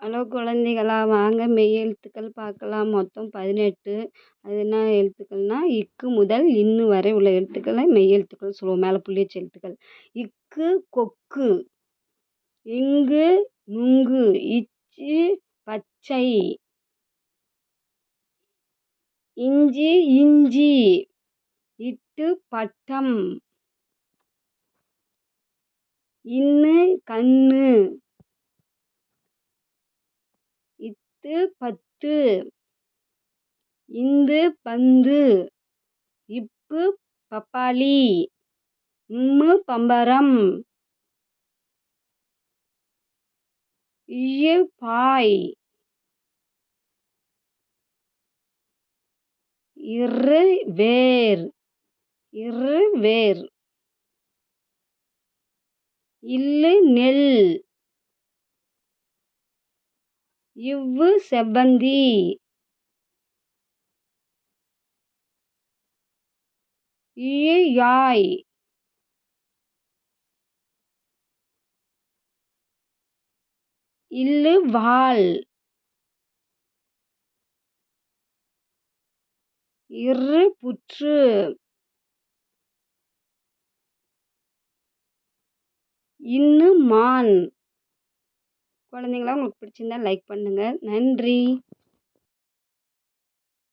Hello குழந்தைகளா, வாங்க மெய் எழுத்துக்கள் பார்க்கலாம். மொத்தம் 18. அது என்ன எழுத்துக்கள்னா, இக்கு முதல் இன்னு வரை உள்ள எழுத்துக்களை மெய் எழுத்துக்கள் சொல்லுவோம். மேலே புள்ளி வச்ச எழுத்துக்கள். இக்கு கொக்கு, இங்கு நுங்கு, இச்சு பச்சை, இஞ்சி இஞ்சி, இட்டு பட்டம், இன்னு கண்ணு, இத்து பத்து, இந்து பந்து, இப்பு பப்பாளி, இம்மு பம்பரம், இய்யு பாய், இரு வேர், இரு வேர், இல்லு நெல், இவ்வு செவ்வந்தி, இயு யாய், இல்லு வாள், இரு புற்று, இன்னு மான். குழந்தைங்களா, உங்களுக்கு பிடிச்சிருந்தா லைக் பண்ணுங்க. நன்றி.